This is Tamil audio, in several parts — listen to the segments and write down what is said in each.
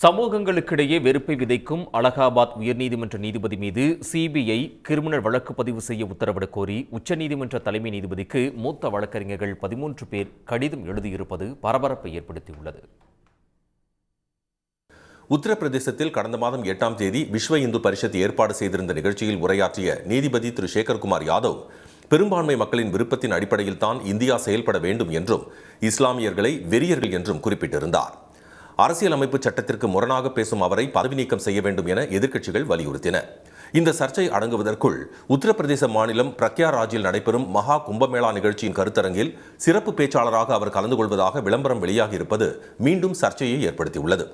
சமூகங்களுக்கிடையே வெறுப்பை விதைக்கும் அலகாபாத் உயர்நீதிமன்ற நீதிபதி மீது சிபிஐ கிரிமினல் வழக்கு பதிவு செய்ய உத்தரவிடக் கோரி உச்சநீதிமன்ற தலைமை நீதிபதிக்கு மூத்த வழக்கறிஞர்கள் 13 பேர் கடிதம் எழுதியிருப்பது பரபரப்பை ஏற்படுத்தியுள்ளது. உத்தரப்பிரதேசத்தில் கடந்த மாதம் 8ஆம் தேதி விஸ்வ இந்து பரிஷத் ஏற்பாடு செய்திருந்த நிகழ்ச்சியில் உரையாற்றிய நீதிபதி திரு சேகர்குமார் யாதவ், பெரும்பான்மை மக்களின் விருப்பத்தின் அடிப்படையில் தான் இந்தியா செயல்பட வேண்டும் என்றும் இஸ்லாமியர்களை வெறியர்கள் என்றும் குறிப்பிட்டிருந்தார். அரசியலமைப்பு சட்டத்திற்கு முரணாக பேசும் அவரை பதவி நீக்கம் செய்ய வேண்டும் என எதிர்க்கட்சிகள் வலியுறுத்தின. இந்த சர்ச்சை அடங்குவதற்குள் உத்தரப்பிரதேச மாநிலம் பிரக்யாராஜில் நடைபெறும் மகா கும்பமேளா நிகழ்ச்சியின் கருத்தரங்கில் சிறப்பு பேச்சாளராக அவர் கலந்து கொள்வதாக விளம்பரம் வெளியாகியிருப்பது மீண்டும் சர்ச்சையை ஏற்படுத்தியுள்ளது.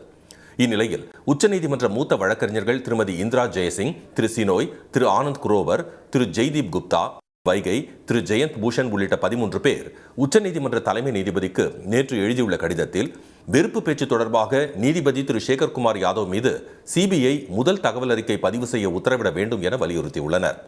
இந்நிலையில் உச்சநீதிமன்ற மூத்த வழக்கறிஞர்கள் திருமதி இந்திரா ஜெயசிங், திரு சினோய், திரு ஆனந்த் குரோவர், திரு ஜெய்தீப் குப்தா, வைகை, திரு ஜெயந்த் பூஷன் உள்ளிட்ட 13 பேர் உச்சநீதிமன்ற தலைமை நீதிபதிக்கு நேற்று எழுதியுள்ள கடிதத்தில் வெறுப்பு பேச்சு தொடர்பாக நீதிபதி திரு சேகர்குமார் யாதவ் மீது சிபிஐ முதல் தகவல் அறிக்கை பதிவு செய்ய உத்தரவிட வேண்டும் என வலியுறுத்தியுள்ளனர்.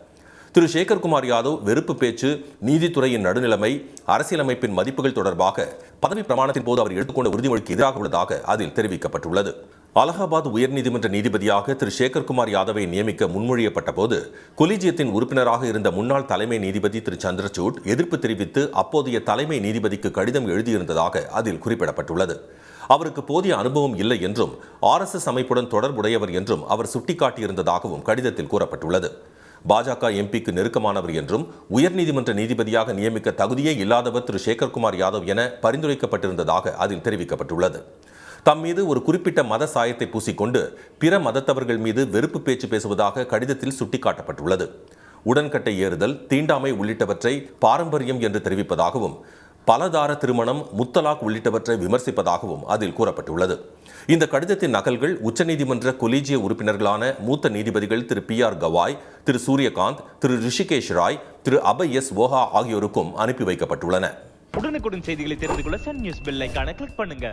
திரு சேகர்குமார் யாதவ் வெறுப்பு பேச்சு, நீதித்துறையின் நடுநிலைமை, அரசியலமைப்பின் மதிப்புகள் தொடர்பாக பதவி பிரமாணத்தின் போது அவர் எடுத்துக்கொண்ட உறுதிமொழிக்கு எதிராக உள்ளதாக அதில் தெரிவிக்கப்பட்டுள்ளது. அலகாபாத் உயர்நீதிமன்ற நீதிபதியாக திரு சேகர்குமார் யாதவை நியமிக்க முன்மொழியப்பட்ட போது கொலிஜியத்தின் உறுப்பினராக இருந்த முன்னாள் தலைமை நீதிபதி திரு சந்திரசூட் எதிர்ப்பு தெரிவித்து அப்போதைய தலைமை நீதிபதிக்கு கடிதம் எழுதியிருந்ததாக அதில் குறிப்பிடப்பட்டுள்ளது. அவருக்கு போதிய அனுபவம் இல்லை என்றும் RSS அமைப்புடன் தொடர்புடையவர் என்றும் அவர் சுட்டிக்காட்டியிருந்ததாகவும் கடிதத்தில் கூறப்பட்டுள்ளது. பாஜக எம்பிக்கு நெருக்கமானவர் என்றும் உயர்நீதிமன்ற நீதிபதியாக நியமிக்க தகுதியே இல்லாதவர் திரு சேகர்குமார் யாதவ் என பரிந்துரைக்கப்பட்டிருந்ததாக அதில் தெரிவிக்கப்பட்டுள்ளது. தம் மீது ஒரு குறிப்பிட்ட மத சாயத்தை பூசிக்கொண்டு பிற மதத்தவர்கள் மீது வெறுப்பு பேச்சு பேசுவதாக கடிதத்தில் சுட்டிக்காட்டப்பட்டுள்ளது. உடன்கட்டை ஏறுதல், தீண்டாமை உள்ளிட்டவற்றை பாரம்பரியம் என்று தெரிவிப்பதாகவும், பலதார திருமணம், முத்தலாக் உள்ளிட்டவற்றை விமர்சிப்பதாகவும் அதில் கூறப்பட்டுள்ளது. இந்த கடிதத்தின் நகல்கள் உச்சநீதிமன்ற கொலீஜிய உறுப்பினர்களான மூத்த நீதிபதிகள் திரு PR கவாய், திரு சூரியகாந்த், திரு ரிஷிகேஷ் ராய், திரு அபய் S ஓஹா ஆகியோருக்கும் அனுப்பி வைக்கப்பட்டுள்ளன. உடனுக்குடன் செய்திகளை தெரிந்து கொள்ள சன் நியூஸ் பெல் ஐகானை கிளிக் பண்ணுங்க.